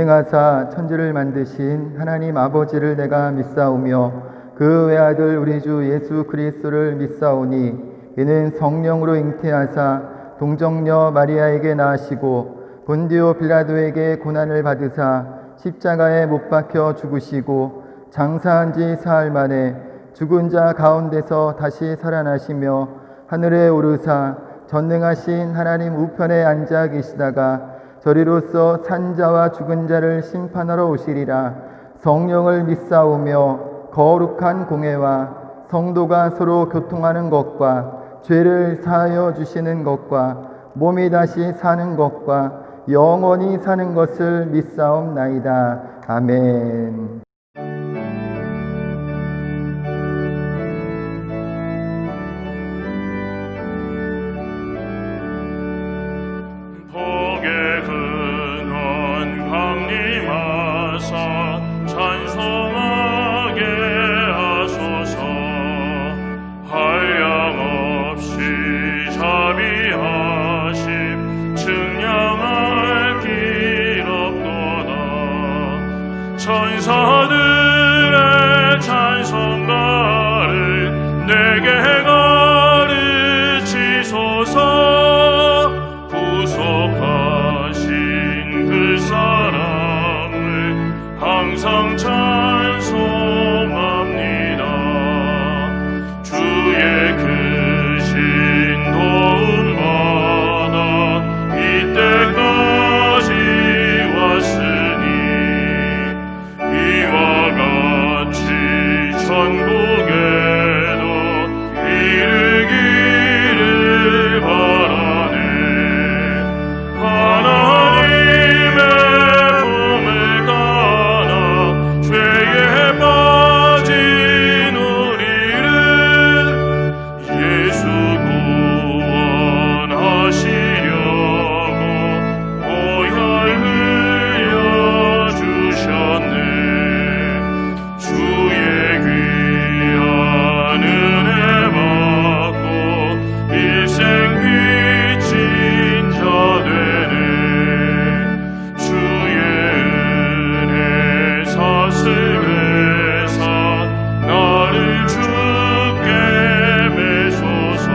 전능하사 천지를 만드신 하나님 아버지를 내가 믿사오며 그 외아들 우리 주 예수 그리스도를 믿사오니 이는 성령으로 잉태하사 동정녀 마리아에게 낳으시고 본디오 빌라도에게 고난을 받으사 십자가에 못 박혀 죽으시고 장사한 지 사흘 만에 죽은 자 가운데서 다시 살아나시며 하늘에 오르사 전능하신 하나님 우편에 앉아 계시다가 저리로서 산 자와 죽은 자를 심판하러 오시리라. 성령을 믿사오며 거룩한 공회와 성도가 서로 교통하는 것과 죄를 사하여 주시는 것과 몸이 다시 사는 것과 영원히 사는 것을 믿사옵나이다. 아멘. 찬송하게 하소서. 한량없이 자비하심 증량할 길 없도다. 천사들의 찬송가를 내게 가르치소서. 구속하신 그 사람을 항상 찬송합니다. 주의 크신 도움 받아 이때까지 왔으니 이와 같이 천국에도 이르기를 바라네. 하나님의 품을 따라 죄에 빠진 우리를 예수 구원하시려고 보혈 흘려주셨네. 주의 귀한 은혜 받고 일생 빚진 자 되네. 주의 은혜 사슬회사 나를 주께 매소서.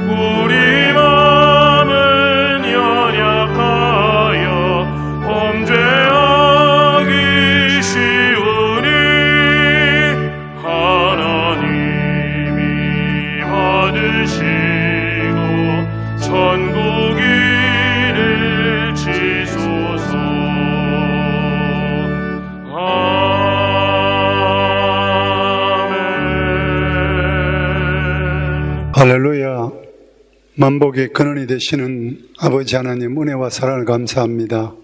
우리 마음은 연약하여 범죄하기 쉬우니 하나님이 받으시고 천국 이르치소서. 아멘. 할렐루야. 만복의 근원이 되시는 아버지 하나님 은혜와 사랑을 감사합니다.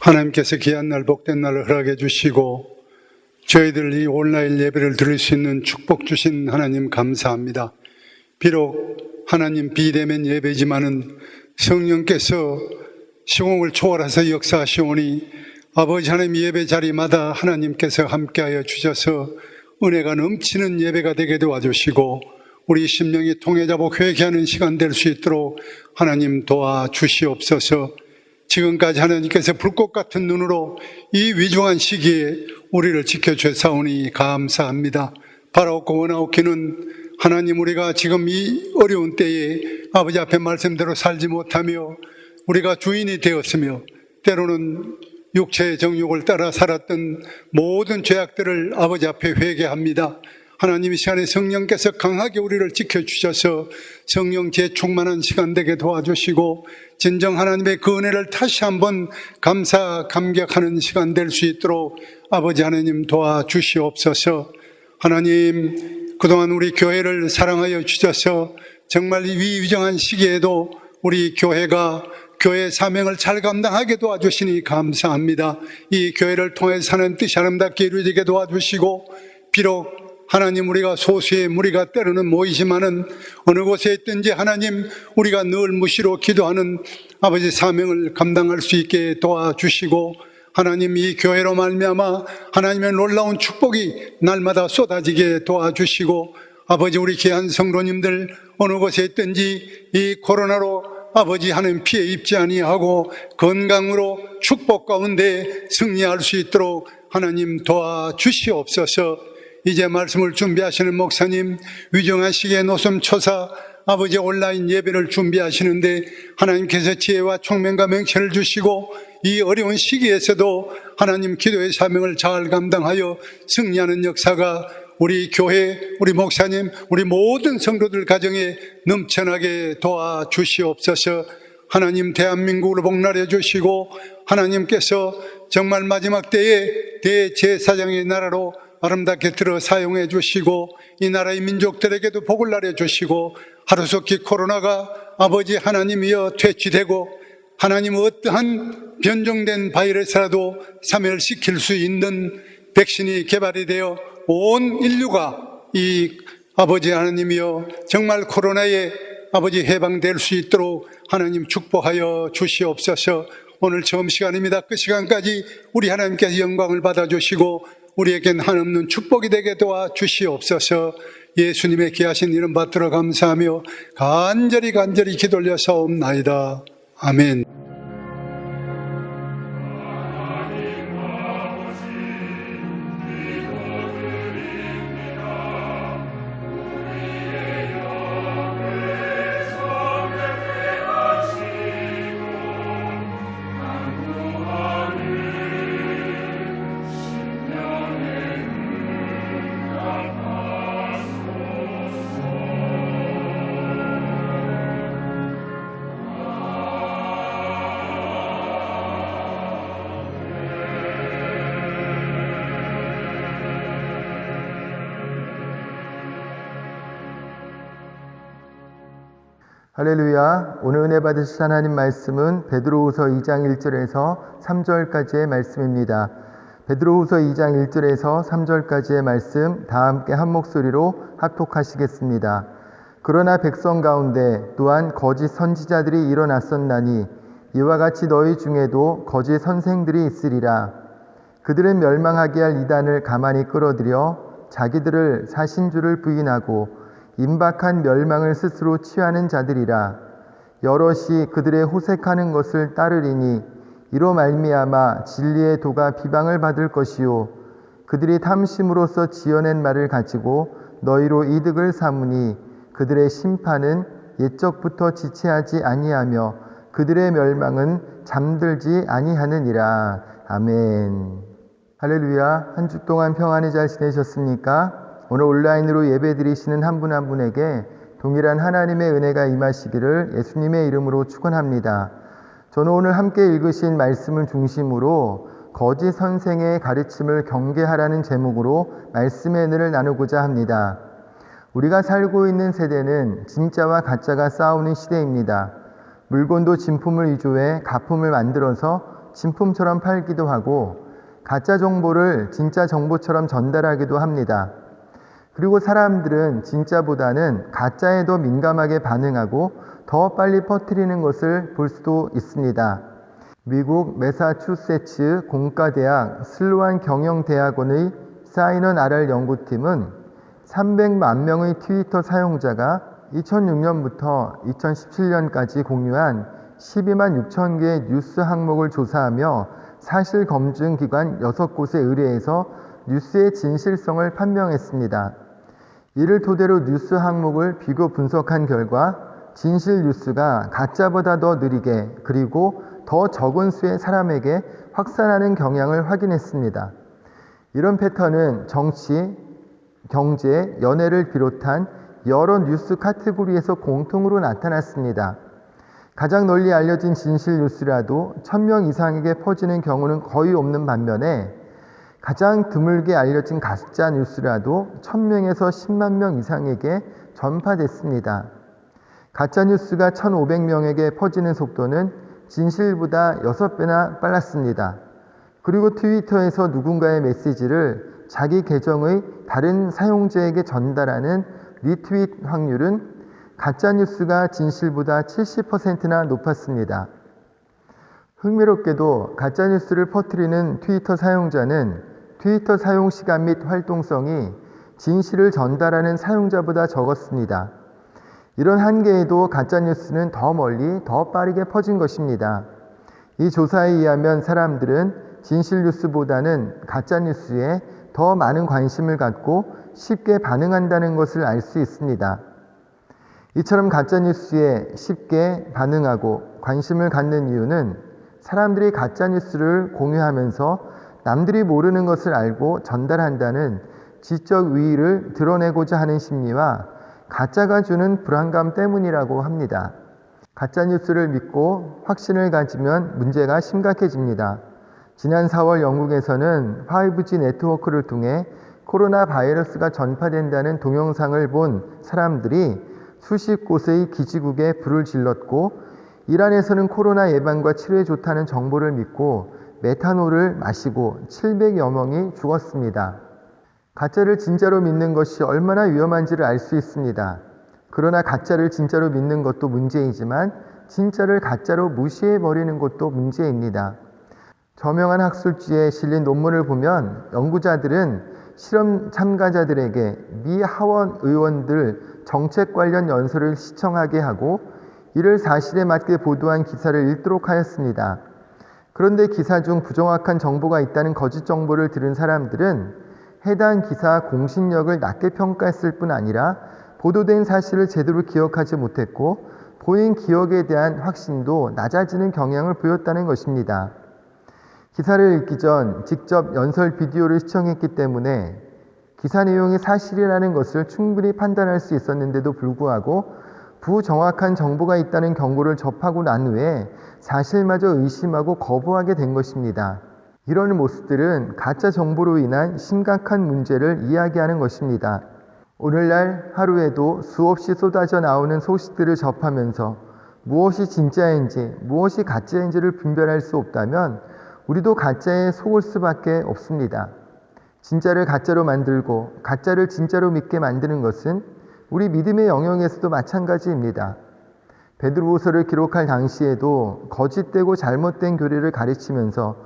하나님께서 귀한 날 복된 날을 허락해 주시고 저희들 이 온라인 예배를 드릴 수 있는 축복 주신 하나님 감사합니다. 비록 하나님 비대면 예배지만은 성령께서 시공을 초월해서 역사하시오니 아버지 하나님 예배 자리마다 하나님께서 함께하여 주셔서 은혜가 넘치는 예배가 되게 도와주시고 우리 심령이 통해잡고 회개하는 시간 될 수 있도록 하나님 도와주시옵소서. 지금까지 하나님께서 불꽃 같은 눈으로 이 위중한 시기에 우리를 지켜주사오니 감사합니다. 바라옵고 원하옵기는 하나님 우리가 지금 이 어려운 때에 아버지 앞에 말씀대로 살지 못하며 우리가 주인이 되었으며 때로는 육체의 정욕을 따라 살았던 모든 죄악들을 아버지 앞에 회개합니다. 하나님 이 시간에 성령께서 강하게 우리를 지켜주셔서 성령 재충만한 시간 되게 도와주시고 진정 하나님의 그 은혜를 다시 한번 감격하는 시간 될 수 있도록 아버지 하나님 도와주시옵소서. 하나님 그동안 우리 교회를 사랑하여 주셔서 정말 이 위중한 시기에도 우리 교회가 교회 사명을 잘 감당하게 도와주시니 감사합니다. 이 교회를 통해서 사는 뜻이 아름답게 이루어지게 도와주시고 비록 하나님 우리가 소수의 무리가 때로는 모이지만은 어느 곳에 있든지 하나님 우리가 늘 무시로 기도하는 아버지 사명을 감당할 수 있게 도와주시고 하나님 이 교회로 말미암아 하나님의 놀라운 축복이 날마다 쏟아지게 도와주시고 아버지 우리 귀한 성도님들 어느 곳에 있든지 이 코로나로 아버지 하나님 피해 입지 아니하고 건강으로 축복 가운데 승리할 수 있도록 하나님 도와주시옵소서. 이제 말씀을 준비하시는 목사님, 위중한 시기에 노섬초사 아버지 온라인 예배를 준비하시는데 하나님께서 지혜와 총명과 명철을 주시고 이 어려운 시기에서도 하나님 기도의 사명을 잘 감당하여 승리하는 역사가 우리 교회, 우리 목사님, 우리 모든 성도들 가정에 넘쳐나게 도와주시옵소서. 하나님 대한민국을 복날해 주시고 하나님께서 정말 마지막 때에 대제사장의 나라로 아름답게 들어 사용해 주시고 이 나라의 민족들에게도 복을 나려 주시고 하루속히 코로나가 아버지 하나님이여 퇴치되고 하나님 어떠한 변종된 바이러스라도 사멸시킬 수 있는 백신이 개발이 되어 온 인류가 이 아버지 하나님이여 정말 코로나에 아버지 해방될 수 있도록 하나님 축복하여 주시옵소서. 오늘 처음 시간입니다. 그 시간까지 우리 하나님께서 영광을 받아주시고 우리에겐 한없는 축복이 되게 도와주시옵소서. 예수님의 귀하신 이름 받들어 감사하며 간절히 기도 올려사옵나이다. 아멘. 할렐루야. 오늘 은혜 받으실 하나님 말씀은 베드로후서 2장 1절에서 3절까지의 말씀입니다. 베드로후서 2장 1절에서 3절까지의 말씀 다 함께 한 목소리로 합독하시겠습니다. 그러나 백성 가운데 또한 거짓 선지자들이 일어났었나니 이와 같이 너희 중에도 거짓 선생들이 있으리라. 그들은 멸망하게 할 이단을 가만히 끌어들여 자기들을 사신주를 부인하고 임박한 멸망을 스스로 취하는 자들이라. 여럿이 그들의 호색하는 것을 따르리니 이로 말미암아 진리의 도가 비방을 받을 것이요 그들이 탐심으로써 지어낸 말을 가지고 너희로 이득을 삼으니 그들의 심판은 옛적부터 지체하지 아니하며 그들의 멸망은 잠들지 아니하느니라. 아멘. 할렐루야. 한 주 동안 평안히 잘 지내셨습니까? 오늘 온라인으로 예배드리시는 한 분 한 분에게 동일한 하나님의 은혜가 임하시기를 예수님의 이름으로 축원합니다. 저는 오늘 함께 읽으신 말씀을 중심으로 거짓 선생의 가르침을 경계하라는 제목으로 말씀의 은혜를 나누고자 합니다. 우리가 살고 있는 세대는 진짜와 가짜가 싸우는 시대입니다. 물건도 진품을 위조해 가품을 만들어서 진품처럼 팔기도 하고 가짜 정보를 진짜 정보처럼 전달하기도 합니다. 그리고 사람들은 진짜보다는 가짜에 더 민감하게 반응하고 더 빨리 퍼뜨리는 것을 볼 수도 있습니다. 미국 매사추세츠 공과대학 슬로안 경영대학원의 사이넌 RR 연구팀은 300만 명의 트위터 사용자가 2006년부터 2017년까지 공유한 12만 6천 개의 뉴스 항목을 조사하며 사실 검증 기관 6곳에 의뢰해서 뉴스의 진실성을 판명했습니다. 이를 토대로 뉴스 항목을 비교 분석한 결과 진실 뉴스가 가짜보다 더 느리게 그리고 더 적은 수의 사람에게 확산하는 경향을 확인했습니다. 이런 패턴은 정치, 경제, 연애를 비롯한 여러 뉴스 카테고리에서 공통으로 나타났습니다. 가장 널리 알려진 진실 뉴스라도 1000명 이상에게 퍼지는 경우는 거의 없는 반면에 가장 드물게 알려진 가짜 뉴스라도 1000명에서 10만 명 이상에게 전파됐습니다. 가짜 뉴스가 1500명에게 퍼지는 속도는 진실보다 6배나 빨랐습니다. 그리고 트위터에서 누군가의 메시지를 자기 계정의 다른 사용자에게 전달하는 리트윗 확률은 가짜 뉴스가 진실보다 70%나 높았습니다. 흥미롭게도 가짜 뉴스를 퍼뜨리는 트위터 사용자는 트위터 사용 시간 및 활동성이 진실을 전달하는 사용자보다 적었습니다. 이런 한계에도 가짜뉴스는 더 멀리 더 빠르게 퍼진 것입니다. 이 조사에 의하면 사람들은 진실뉴스보다는 가짜뉴스에 더 많은 관심을 갖고 쉽게 반응한다는 것을 알 수 있습니다. 이처럼 가짜뉴스에 쉽게 반응하고 관심을 갖는 이유는 사람들이 가짜뉴스를 공유하면서 남들이 모르는 것을 알고 전달한다는 지적 위의를 드러내고자 하는 심리와 가짜가 주는 불안감 때문이라고 합니다. 가짜뉴스를 믿고 확신을 가지면 문제가 심각해집니다. 지난 4월 영국에서는 5G 네트워크를 통해 코로나 바이러스가 전파된다는 동영상을 본 사람들이 수십 곳의 기지국에 불을 질렀고, 이란에서는 코로나 예방과 치료에 좋다는 정보를 믿고 메탄올을 마시고 700여 명이 죽었습니다. 가짜를 진짜로 믿는 것이 얼마나 위험한지를 알 수 있습니다. 그러나 가짜를 진짜로 믿는 것도 문제이지만 진짜를 가짜로 무시해버리는 것도 문제입니다. 저명한 학술지에 실린 논문을 보면 연구자들은 실험 참가자들에게 미 하원 의원들 정책 관련 연설을 시청하게 하고 이를 사실에 맞게 보도한 기사를 읽도록 하였습니다. 그런데 기사 중 부정확한 정보가 있다는 거짓 정보를 들은 사람들은 해당 기사 공신력을 낮게 평가했을 뿐 아니라 보도된 사실을 제대로 기억하지 못했고 본인 기억에 대한 확신도 낮아지는 경향을 보였다는 것입니다. 기사를 읽기 전 직접 연설 비디오를 시청했기 때문에 기사 내용이 사실이라는 것을 충분히 판단할 수 있었는데도 불구하고 부정확한 정보가 있다는 경고를 접하고 난 후에 사실마저 의심하고 거부하게 된 것입니다. 이런 모습들은 가짜 정보로 인한 심각한 문제를 이야기하는 것입니다. 오늘날 하루에도 수없이 쏟아져 나오는 소식들을 접하면서 무엇이 진짜인지 무엇이 가짜인지를 분별할 수 없다면 우리도 가짜에 속을 수밖에 없습니다. 진짜를 가짜로 만들고 가짜를 진짜로 믿게 만드는 것은 우리 믿음의 영역에서도 마찬가지입니다. 베드로후서를 기록할 당시에도 거짓되고 잘못된 교리를 가르치면서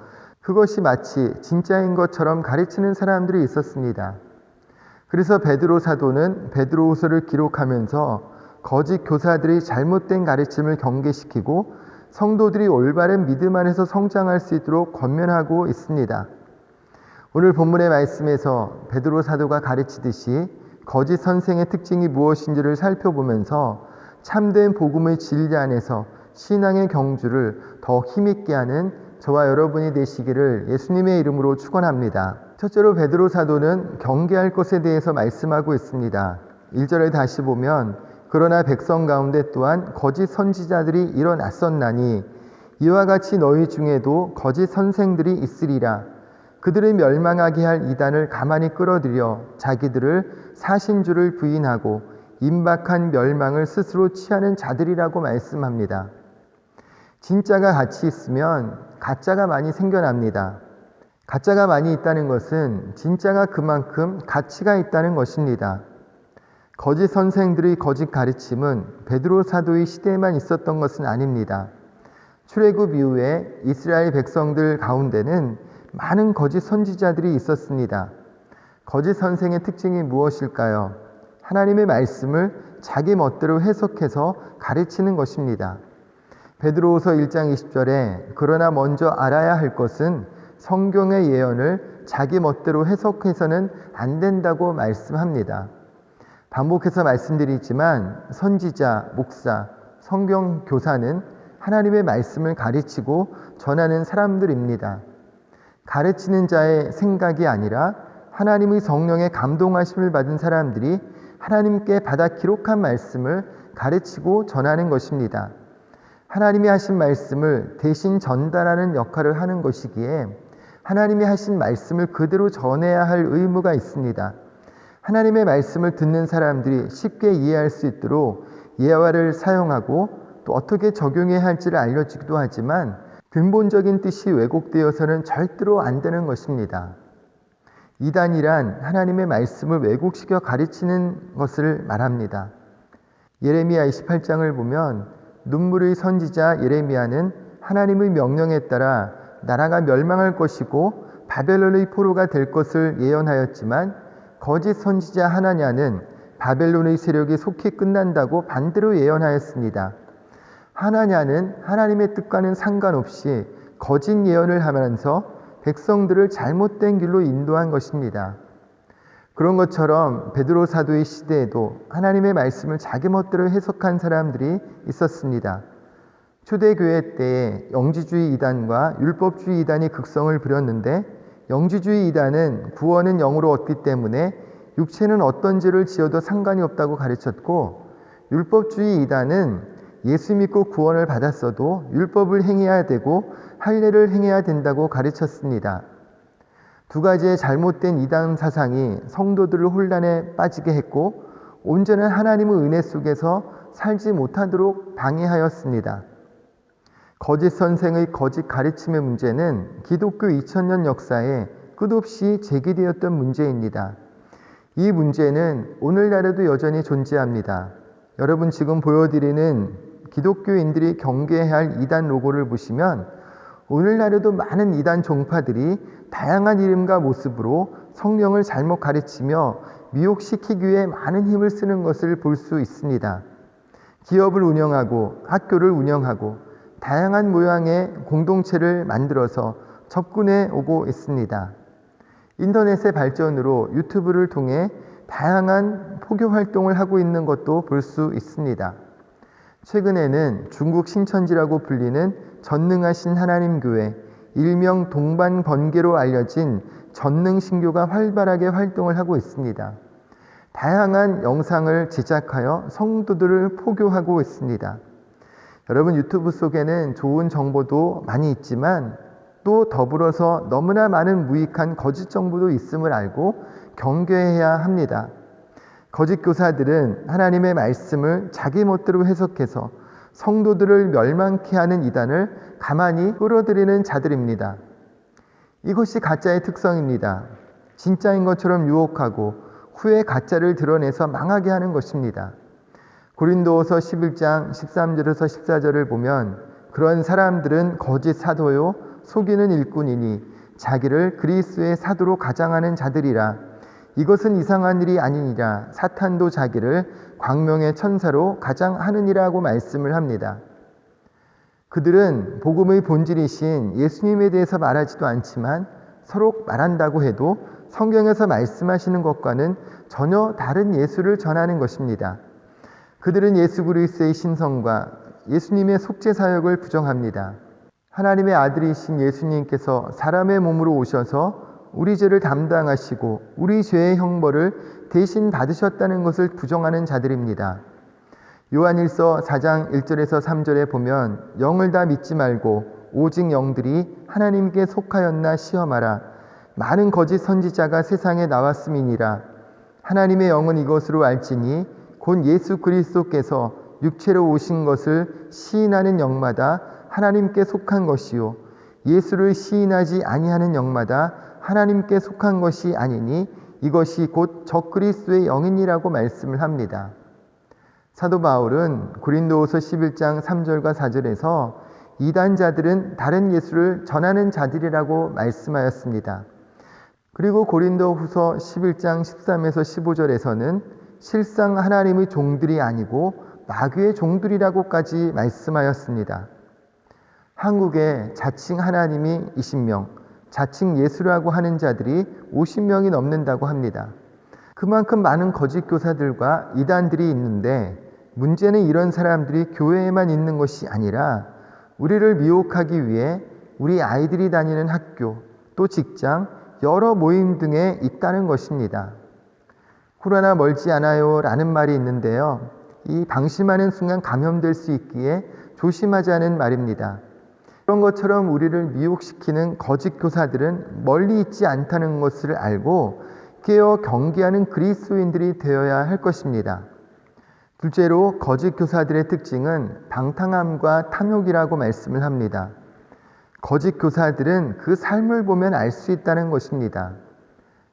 그것이 마치 진짜인 것처럼 가르치는 사람들이 있었습니다. 그래서 베드로 사도는 베드로후서를 기록하면서 거짓 교사들의 잘못된 가르침을 경계시키고 성도들이 올바른 믿음 안에서 성장할 수 있도록 권면하고 있습니다. 오늘 본문의 말씀에서 베드로 사도가 가르치듯이 거짓 선생의 특징이 무엇인지를 살펴보면서 참된 복음의 진리 안에서 신앙의 경주를 더 힘있게 하는 저와 여러분이 되시기를 예수님의 이름으로 축원합니다. 첫째로 베드로 사도는 경계할 것에 대해서 말씀하고 있습니다. 1절을 다시 보면 그러나 백성 가운데 또한 거짓 선지자들이 일어났었나니 이와 같이 너희 중에도 거짓 선생들이 있으리라. 그들을 멸망하게 할 이단을 가만히 끌어들여 자기들을 사신주를 부인하고 임박한 멸망을 스스로 취하는 자들이라고 말씀합니다. 진짜가 같이 있으면 가짜가 많이 생겨납니다. 가짜가 많이 있다는 것은 진짜가 그만큼 가치가 있다는 것입니다. 거짓 선생들의 거짓 가르침은 베드로 사도의 시대에만 있었던 것은 아닙니다. 출애굽 이후에 이스라엘 백성들 가운데는 많은 거짓 선지자들이 있었습니다. 거짓 선생의 특징이 무엇일까요? 하나님의 말씀을 자기 멋대로 해석해서 가르치는 것입니다. 베드로후서 1장 20절에 그러나 먼저 알아야 할 것은 성경의 예언을 자기 멋대로 해석해서는 안 된다고 말씀합니다. 반복해서 말씀드리지만 선지자, 목사, 성경 교사는 하나님의 말씀을 가르치고 전하는 사람들입니다. 가르치는 자의 생각이 아니라 하나님의 성령의 감동하심을 받은 사람들이 하나님께 받아 기록한 말씀을 가르치고 전하는 것입니다. 하나님이 하신 말씀을 대신 전달하는 역할을 하는 것이기에 하나님이 하신 말씀을 그대로 전해야 할 의무가 있습니다. 하나님의 말씀을 듣는 사람들이 쉽게 이해할 수 있도록 예화를 사용하고 또 어떻게 적용해야 할지를 알려주기도 하지만 근본적인 뜻이 왜곡되어서는 절대로 안 되는 것입니다. 이단이란 하나님의 말씀을 왜곡시켜 가르치는 것을 말합니다. 예레미야 28장을 보면 눈물의 선지자 예레미야는 하나님의 명령에 따라 나라가 멸망할 것이고 바벨론의 포로가 될 것을 예언하였지만 거짓 선지자 하나냐는 바벨론의 세력이 속히 끝난다고 반대로 예언하였습니다. 하나냐는 하나님의 뜻과는 상관없이 거짓 예언을 하면서 백성들을 잘못된 길로 인도한 것입니다. 그런 것처럼 베드로 사도의 시대에도 하나님의 말씀을 자기 멋대로 해석한 사람들이 있었습니다. 초대교회 때에 영지주의 이단과 율법주의 이단이 극성을 부렸는데, 영지주의 이단은 구원은 영으로 얻기 때문에 육체는 어떤 죄를 지어도 상관이 없다고 가르쳤고, 율법주의 이단은 예수 믿고 구원을 받았어도 율법을 행해야 되고 할례를 행해야 된다고 가르쳤습니다. 두 가지의 잘못된 이단 사상이 성도들을 혼란에 빠지게 했고, 온전한 하나님의 은혜 속에서 살지 못하도록 방해하였습니다. 거짓 선생의 거짓 가르침의 문제는 기독교 2000년 역사에 끝없이 제기되었던 문제입니다. 이 문제는 오늘날에도 여전히 존재합니다. 여러분, 지금 보여드리는 기독교인들이 경계해야 할 이단 로고를 보시면 오늘날에도 많은 이단 종파들이 다양한 이름과 모습으로 성령을 잘못 가르치며 미혹시키기 위해 많은 힘을 쓰는 것을 볼 수 있습니다. 기업을 운영하고 학교를 운영하고 다양한 모양의 공동체를 만들어서 접근해 오고 있습니다. 인터넷의 발전으로 유튜브를 통해 다양한 포교 활동을 하고 있는 것도 볼 수 있습니다. 최근에는 중국 신천지라고 불리는 전능하신 하나님교회, 일명 동반번개로 알려진 전능신교가 활발하게 활동을 하고 있습니다. 다양한 영상을 제작하여 성도들을 포교하고 있습니다. 여러분, 유튜브 속에는 좋은 정보도 많이 있지만 또 더불어서 너무나 많은 무익한 거짓 정보도 있음을 알고 경계해야 합니다. 거짓 교사들은 하나님의 말씀을 자기 멋대로 해석해서 성도들을 멸망케 하는 이단을 가만히 끌어들이는 자들입니다. 이것이 가짜의 특성입니다. 진짜인 것처럼 유혹하고 후에 가짜를 드러내서 망하게 하는 것입니다. 고린도후서 11장 13절에서 14절을 보면 그런 사람들은 거짓 사도요 속이는 일꾼이니 자기를 그리스도의 사도로 가장하는 자들이라. 이것은 이상한 일이 아니니라. 사탄도 자기를 광명의 천사로 가장하느니라고 말씀을 합니다. 그들은 복음의 본질이신 예수님에 대해서 말하지도 않지만 서로 말한다고 해도 성경에서 말씀하시는 것과는 전혀 다른 예수를 전하는 것입니다. 그들은 예수 그리스도의 신성과 예수님의 속죄 사역을 부정합니다. 하나님의 아들이신 예수님께서 사람의 몸으로 오셔서 우리 죄를 담당하시고 우리 죄의 형벌을 대신 받으셨다는 것을 부정하는 자들입니다. 요한일서 4장 1절에서 3절에 보면 영을 다 믿지 말고 오직 영들이 하나님께 속하였나 시험하라. 많은 거짓 선지자가 세상에 나왔음이니라. 하나님의 영은 이것으로 알지니 곧 예수 그리스도께서 육체로 오신 것을 시인하는 영마다 하나님께 속한 것이요 예수를 시인하지 아니하는 영마다 하나님께 속한 것이 아니니 이것이 곧 적그리스도의 영이니라고 말씀을 합니다. 사도 바울은 고린도후서 11장 3절과 4절에서 이단자들은 다른 예수를 전하는 자들이라고 말씀하였습니다. 그리고 고린도후서 11장 13에서 15절에서는 실상 하나님의 종들이 아니고 마귀의 종들이라고까지 말씀하였습니다. 한국에 자칭 하나님이 20명, 자칭 예수라고 하는 자들이 50명이 넘는다고 합니다. 그만큼 많은 거짓 교사들과 이단들이 있는데 문제는 이런 사람들이 교회에만 있는 것이 아니라 우리를 미혹하기 위해 우리 아이들이 다니는 학교, 또 직장, 여러 모임 등에 있다는 것입니다. 코로나 멀지 않아요 라는 말이 있는데요. 이 방심하는 순간 감염될 수 있기에 조심하자는 말입니다. 그런 것처럼 우리를 미혹시키는 거짓 교사들은 멀리 있지 않다는 것을 알고 깨어 경계하는 그리스도인들이 되어야 할 것입니다. 둘째로 거짓 교사들의 특징은 방탕함과 탐욕이라고 말씀을 합니다. 거짓 교사들은 그 삶을 보면 알 수 있다는 것입니다.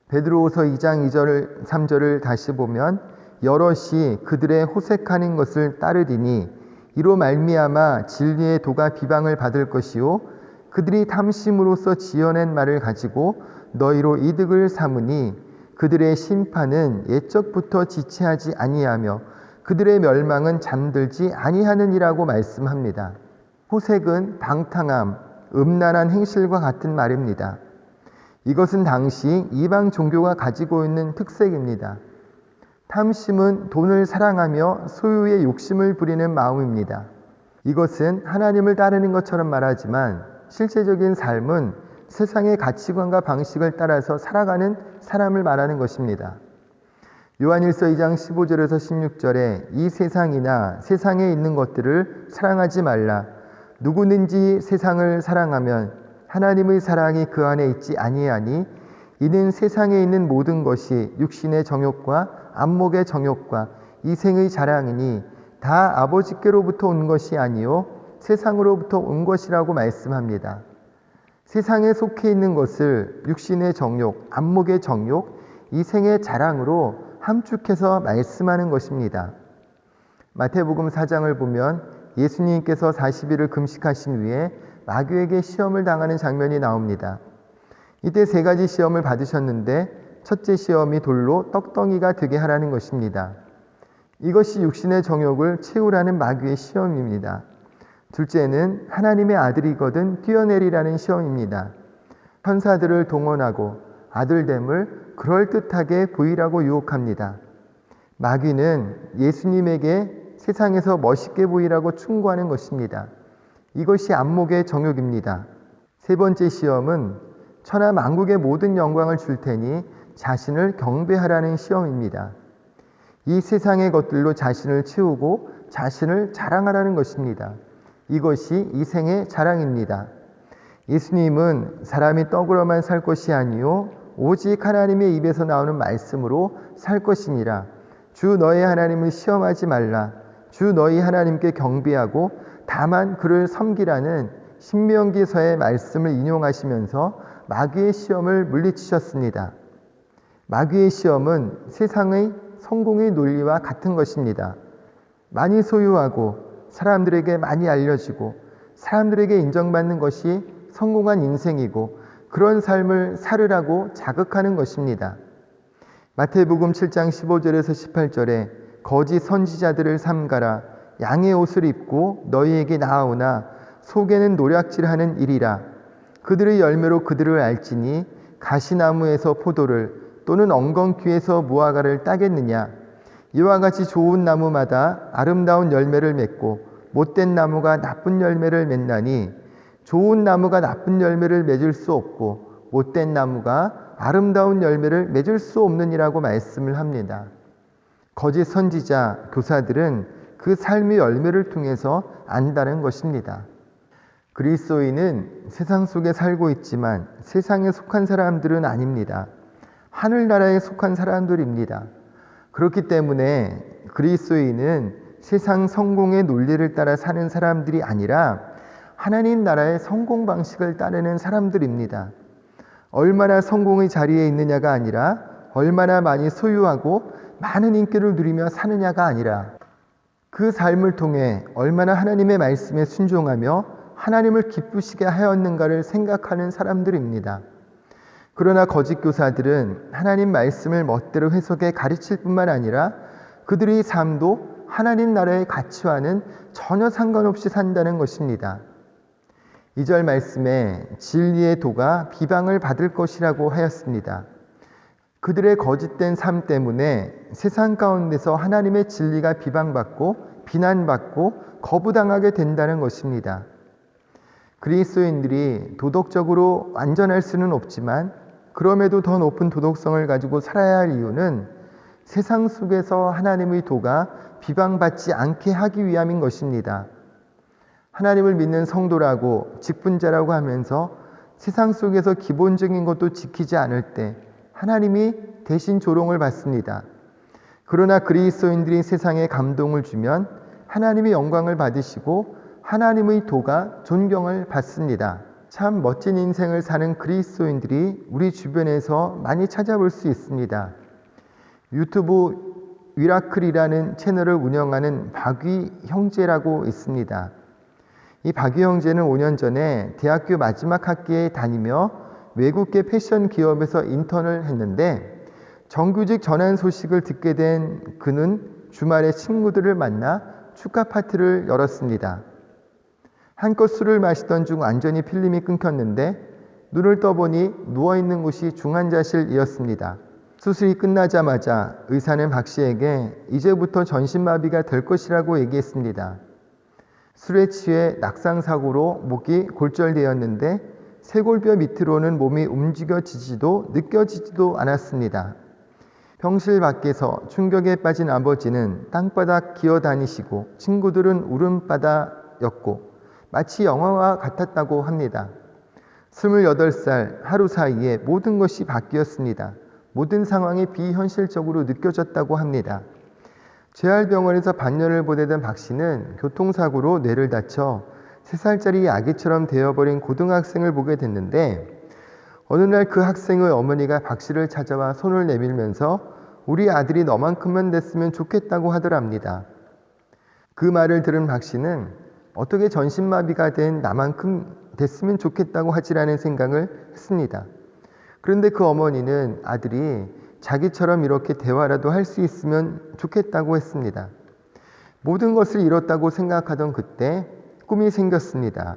베드로후서 2장 2절 3절을 다시 보면 여럿이 그들의 호색하는 것을 따르리니 이로 말미암아 진리의 도가 비방을 받을 것이요 그들이 탐심으로써 지어낸 말을 가지고 너희로 이득을 삼으니 그들의 심판은 옛적부터 지체하지 아니하며 그들의 멸망은 잠들지 아니하느니라고 말씀합니다. 호색은 방탕함, 음란한 행실과 같은 말입니다. 이것은 당시 이방 종교가 가지고 있는 특색입니다. 탐심은 돈을 사랑하며 소유의 욕심을 부리는 마음입니다. 이것은 하나님을 따르는 것처럼 말하지만 실제적인 삶은 세상의 가치관과 방식을 따라서 살아가는 사람을 말하는 것입니다. 요한일서 2장 15절에서 16절에 이 세상이나 세상에 있는 것들을 사랑하지 말라. 누구든지 세상을 사랑하면 하나님의 사랑이 그 안에 있지 아니하니 이는 세상에 있는 모든 것이 육신의 정욕과 안목의 정욕과 이생의 자랑이니 다 아버지께로부터 온 것이 아니요 세상으로부터 온 것이라고 말씀합니다. 세상에 속해 있는 것을 육신의 정욕, 안목의 정욕, 이생의 자랑으로 함축해서 말씀하는 것입니다. 마태복음 4장을 보면 예수님께서 40일을 금식하신 후에 마귀에게 시험을 당하는 장면이 나옵니다. 이때 3가지 시험을 받으셨는데 첫째 시험이 돌로 떡덩이가 되게 하라는 것입니다. 이것이 육신의 정욕을 채우라는 마귀의 시험입니다. 둘째는 하나님의 아들이거든 뛰어내리라는 시험입니다. 천사들을 동원하고 아들됨을 그럴듯하게 보이라고 유혹합니다. 마귀는 예수님에게 세상에서 멋있게 보이라고 충고하는 것입니다. 이것이 안목의 정욕입니다. 세 번째 시험은 천하 만국의 모든 영광을 줄 테니 자신을 경배하라는 시험입니다. 이 세상의 것들로 자신을 채우고 자신을 자랑하라는 것입니다. 이것이 이생의 자랑입니다. 예수님은 사람이 떡으로만 살 것이 아니요 오직 하나님의 입에서 나오는 말씀으로 살 것이니라. 주 너의 하나님을 시험하지 말라. 주 너희 하나님께 경배하고 다만 그를 섬기라는 신명기서의 말씀을 인용하시면서 마귀의 시험을 물리치셨습니다. 마귀의 시험은 세상의 성공의 논리와 같은 것입니다. 많이 소유하고 사람들에게 많이 알려지고 사람들에게 인정받는 것이 성공한 인생이고 그런 삶을 살으라고 자극하는 것입니다. 마태복음 7장 15절에서 18절에 거짓 선지자들을 삼가라. 양의 옷을 입고 너희에게 나아오나 속에는 노략질하는 일이라. 그들의 열매로 그들을 알지니 가시나무에서 포도를 또는 엉겅퀴에서 무화과를 따겠느냐. 이와 같이 좋은 나무마다 아름다운 열매를 맺고 못된 나무가 나쁜 열매를 맺나니 좋은 나무가 나쁜 열매를 맺을 수 없고 못된 나무가 아름다운 열매를 맺을 수 없느니라고 말씀을 합니다. 거짓 선지자, 교사들은 그 삶의 열매를 통해서 안다는 것입니다. 그리스도인은 세상 속에 살고 있지만 세상에 속한 사람들은 아닙니다. 하늘나라에 속한 사람들입니다. 그렇기 때문에 그리스도인은 세상 성공의 논리를 따라 사는 사람들이 아니라 하나님 나라의 성공 방식을 따르는 사람들입니다. 얼마나 성공의 자리에 있느냐가 아니라 얼마나 많이 소유하고 많은 인기를 누리며 사느냐가 아니라 그 삶을 통해 얼마나 하나님의 말씀에 순종하며 하나님을 기쁘시게 하였는가를 생각하는 사람들입니다. 그러나 거짓 교사들은 하나님 말씀을 멋대로 해석해 가르칠 뿐만 아니라 그들의 삶도 하나님 나라의 가치와는 전혀 상관없이 산다는 것입니다. 2절 말씀에 진리의 도가 비방을 받을 것이라고 하였습니다. 그들의 거짓된 삶 때문에 세상 가운데서 하나님의 진리가 비방받고 비난받고 거부당하게 된다는 것입니다. 그리스도인들이 도덕적으로 완전할 수는 없지만 그럼에도 더 높은 도덕성을 가지고 살아야 할 이유는 세상 속에서 하나님의 도가 비방받지 않게 하기 위함인 것입니다. 하나님을 믿는 성도라고 직분자라고 하면서 세상 속에서 기본적인 것도 지키지 않을 때 하나님이 대신 조롱을 받습니다. 그러나 그리스도인들이 세상에 감동을 주면 하나님의 영광을 받으시고 하나님의 도가 존경을 받습니다. 참 멋진 인생을 사는 그리스도인들이 우리 주변에서 많이 찾아볼 수 있습니다. 유튜브 위라클이라는 채널을 운영하는 박위 형제라고 있습니다. 이 박위 형제는 5년 전에 대학교 마지막 학기에 다니며 외국계 패션 기업에서 인턴을 했는데 정규직 전환 소식을 듣게 된 그는 주말에 친구들을 만나 축하 파티를 열었습니다. 한껏 술을 마시던 중 완전히 필름이 끊겼는데 눈을 떠보니 누워있는 곳이 중환자실이었습니다. 수술이 끝나자마자 의사는 박 씨에게 이제부터 전신마비가 될 것이라고 얘기했습니다. 술에 취해 낙상사고로 목이 골절되었는데 쇄골뼈 밑으로는 몸이 움직여지지도 느껴지지도 않았습니다. 병실 밖에서 충격에 빠진 아버지는 땅바닥 기어다니시고 친구들은 울음바다였고 마치 영화와 같았다고 합니다. 28살 하루 사이에 모든 것이 바뀌었습니다. 모든 상황이 비현실적으로 느껴졌다고 합니다. 재활병원에서 반년을 보내던 박 씨는 교통사고로 뇌를 다쳐 3살짜리 아기처럼 되어버린 고등학생을 보게 됐는데 어느 날 그 학생의 어머니가 박 씨를 찾아와 손을 내밀면서 우리 아들이 너만큼만 됐으면 좋겠다고 하더랍니다. 그 말을 들은 박 씨는 어떻게 전신마비가 된 나만큼 됐으면 좋겠다고 하지라는 생각을 했습니다. 그런데 그 어머니는 아들이 자기처럼 이렇게 대화라도 할 수 있으면 좋겠다고 했습니다. 모든 것을 잃었다고 생각하던 그때 꿈이 생겼습니다.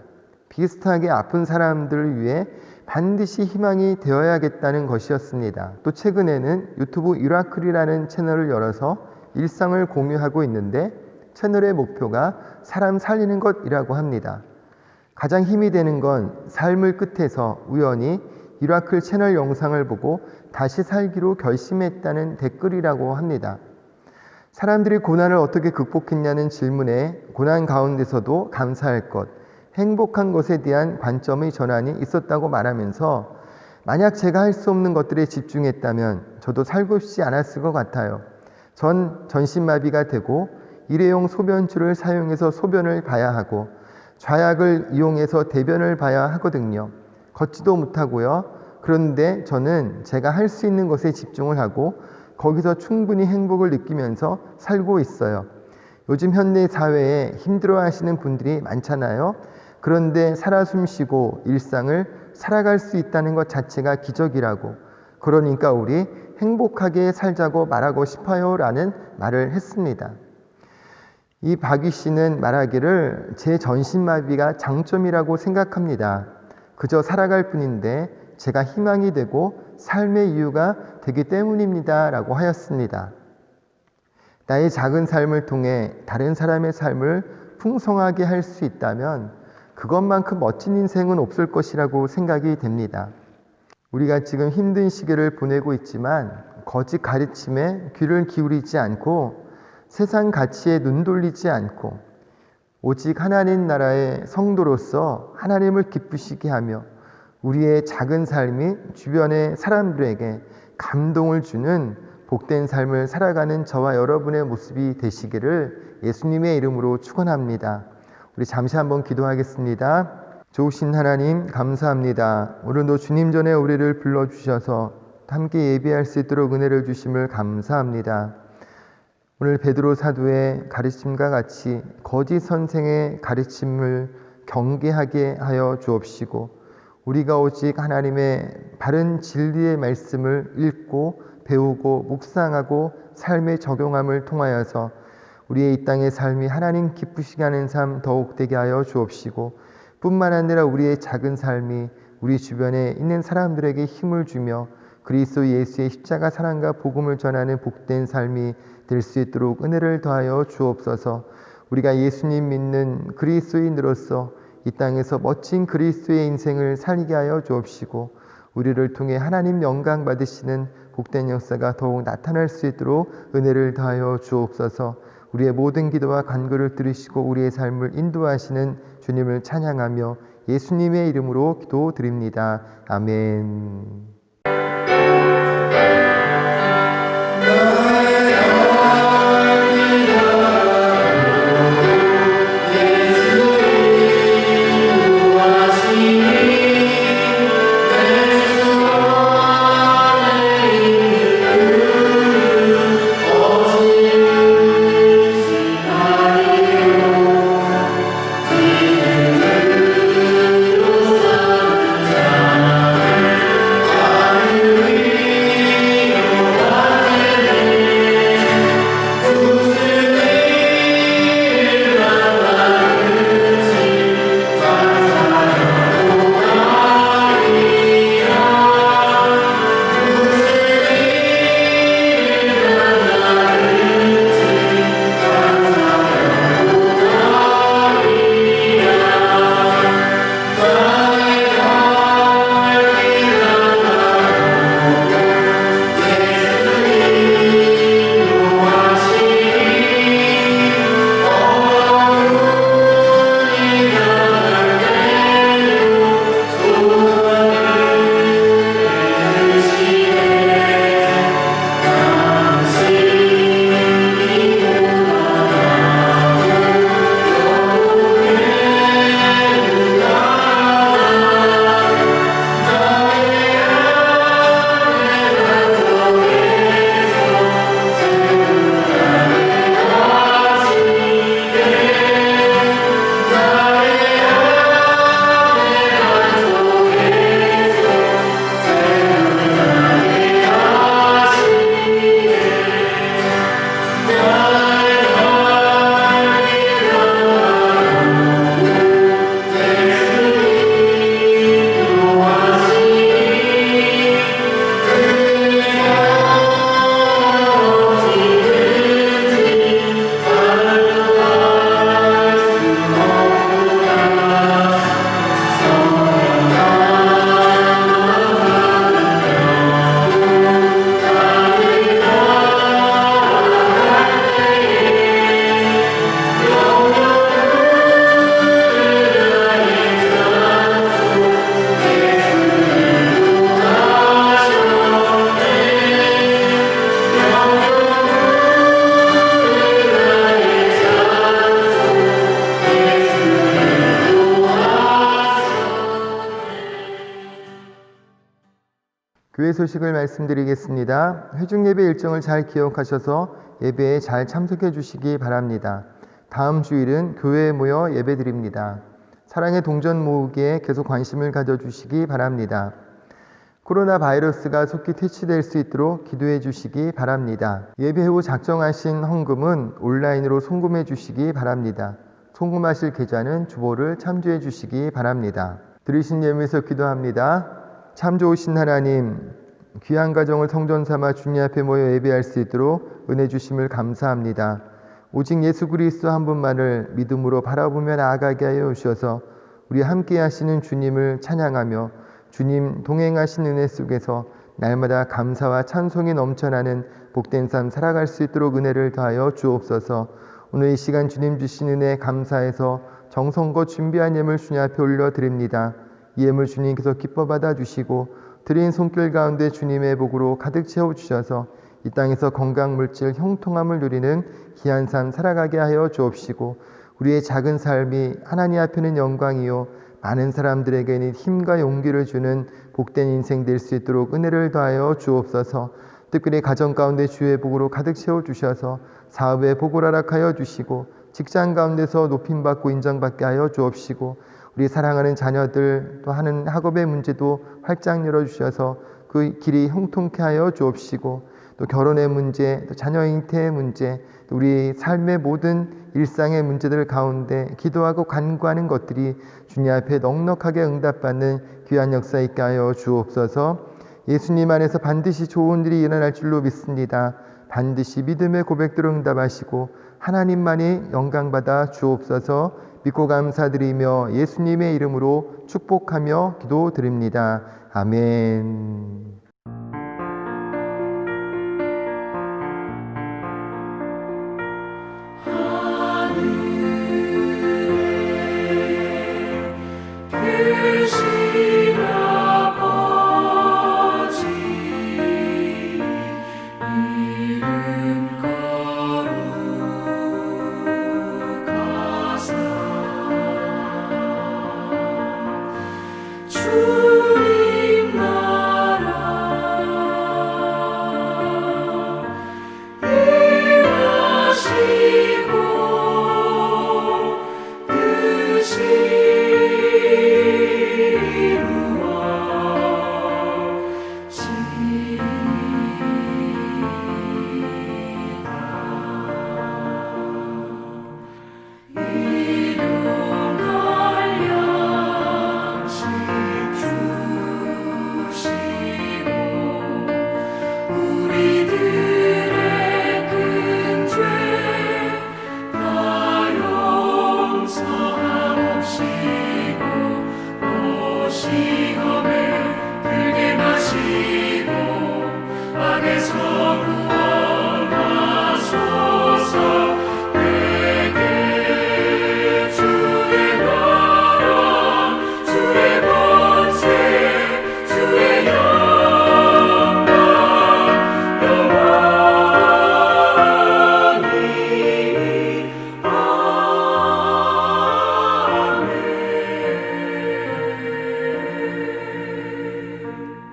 비슷하게 아픈 사람들을 위해 반드시 희망이 되어야겠다는 것이었습니다. 또 최근에는 유튜브 유라클이라는 채널을 열어서 일상을 공유하고 있는데 채널의 목표가 사람 살리는 것이라고 합니다. 가장 힘이 되는 건 삶의 끝에서 우연히 유라클 채널 영상을 보고 다시 살기로 결심했다는 댓글이라고 합니다. 사람들이 고난을 어떻게 극복했냐는 질문에 고난 가운데서도 감사할 것, 행복한 것에 대한 관점의 전환이 있었다고 말하면서 만약 제가 할 수 없는 것들에 집중했다면 저도 살고 싶지 않았을 것 같아요. 전 전신마비가 되고 일회용 소변줄을 사용해서 소변을 봐야 하고 좌약을 이용해서 대변을 봐야 하거든요. 걷지도 못하고요. 그런데 저는 제가 할 수 있는 것에 집중을 하고 거기서 충분히 행복을 느끼면서 살고 있어요. 요즘 현대 사회에 힘들어하시는 분들이 많잖아요. 그런데 살아 숨쉬고 일상을 살아갈 수 있다는 것 자체가 기적이라고, 그러니까 우리 행복하게 살자고 말하고 싶어요 라는 말을 했습니다. 이 박위 씨는 말하기를 제 전신마비가 장점이라고 생각합니다. 그저 살아갈 뿐인데 제가 희망이 되고 삶의 이유가 되기 때문입니다 라고 하였습니다. 나의 작은 삶을 통해 다른 사람의 삶을 풍성하게 할 수 있다면 그것만큼 멋진 인생은 없을 것이라고 생각이 됩니다. 우리가 지금 힘든 시기를 보내고 있지만 거짓 가르침에 귀를 기울이지 않고 세상 가치에 눈 돌리지 않고 오직 하나님 나라의 성도로서 하나님을 기쁘시게 하며 우리의 작은 삶이 주변의 사람들에게 감동을 주는 복된 삶을 살아가는 저와 여러분의 모습이 되시기를 예수님의 이름으로 축원합니다. 우리 잠시 한번 기도하겠습니다. 좋으신 하나님 감사합니다. 오늘도 주님 전에 우리를 불러주셔서 함께 예배할 수 있도록 은혜를 주심을 감사합니다. 오늘 베드로 사도의 가르침과 같이 거짓 선생의 가르침을 경계하게 하여 주옵시고 우리가 오직 하나님의 바른 진리의 말씀을 읽고 배우고 묵상하고 삶에 적용함을 통하여서 우리의 이 땅의 삶이 하나님 기쁘시게 하는 삶 더욱 되게 하여 주옵시고 뿐만 아니라 우리의 작은 삶이 우리 주변에 있는 사람들에게 힘을 주며 그리스도 예수의 십자가 사랑과 복음을 전하는 복된 삶이 될 수 있도록 은혜를 더하여 주옵소서. 우리가 예수님 믿는 그리스도인으로서 이 땅에서 멋진 그리스도의 인생을 살게 하여 주옵시고 우리를 통해 하나님 영광 받으시는 복된 역사가 더욱 나타날 수 있도록 은혜를 더하여 주옵소서. 우리의 모든 기도와 간구를 들으시고 우리의 삶을 인도하시는 주님을 찬양하며 예수님의 이름으로 기도드립니다. 아멘. 교회 소식을 말씀드리겠습니다. 회중예배 일정을 잘 기억하셔서 예배에 잘 참석해 주시기 바랍니다. 다음 주일은 교회에 모여 예배드립니다. 사랑의 동전 모으기에 계속 관심을 가져주시기 바랍니다. 코로나 바이러스가 속히 퇴치될 수 있도록 기도해 주시기 바랍니다. 예배 후 작정하신 헌금은 온라인으로 송금해 주시기 바랍니다. 송금하실 계좌는 주보를 참조해 주시기 바랍니다. 들으신 예물에서 기도합니다. 참 좋으신 하나님, 귀한 가정을 성전 삼아 주님 앞에 모여 예배할 수 있도록 은혜 주심을 감사합니다. 오직 예수 그리스도 한 분만을 믿음으로 바라보며 나아가게 하여 주셔서 우리 함께 하시는 주님을 찬양하며 주님 동행하신 은혜 속에서 날마다 감사와 찬송이 넘쳐나는 복된 삶 살아갈 수 있도록 은혜를 더하여 주옵소서. 오늘 이 시간 주님 주신 은혜 감사해서 정성껏 준비한 예물 주님 앞에 올려드립니다. 이 예물 주님께서 기뻐 받아주시고 드린 손길 가운데 주님의 복으로 가득 채워주셔서 이 땅에서 건강물질 형통함을 누리는 귀한 삶 살아가게 하여 주옵시고 우리의 작은 삶이 하나님 앞에는 영광이요 많은 사람들에게는 힘과 용기를 주는 복된 인생 될 수 있도록 은혜를 더하여 주옵소서. 특별히 가정 가운데 주의 복으로 가득 채워주셔서 사업에 복을 허락하여 주시고 직장 가운데서 높임받고 인정받게 하여 주옵시고 우리 사랑하는 자녀들 또 하는 학업의 문제도 활짝 열어주셔서 그 길이 형통케 하여 주옵시고 또 결혼의 문제, 또 자녀 잉태의 문제, 또 우리 삶의 모든 일상의 문제들 가운데 기도하고 간구하는 것들이 주님 앞에 넉넉하게 응답받는 귀한 역사 있게 하여 주옵소서. 예수님 안에서 반드시 좋은 일이 일어날 줄로 믿습니다. 반드시 믿음의 고백대로 응답하시고 하나님만이 영광받아 주옵소서. 믿고 감사드리며 예수님의 이름으로 축복하며 기도드립니다. 아멘.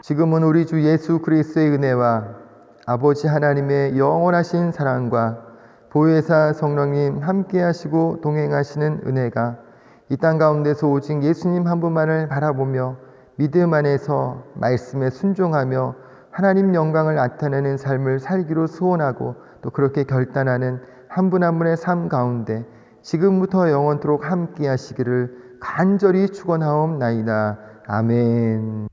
지금은 우리 주 예수 그리스도의 은혜와 아버지 하나님의 영원하신 사랑과 보혜사 성령님 함께 하시고 동행하시는 은혜가 이 땅 가운데서 오직 예수님 한 분만을 바라보며 믿음 안에서 말씀에 순종하며 하나님 영광을 나타내는 삶을 살기로 소원하고 또 그렇게 결단하는 한 분 한 분의 삶 가운데 지금부터 영원토록 함께 하시기를 간절히 축원하옵나이다. 아멘.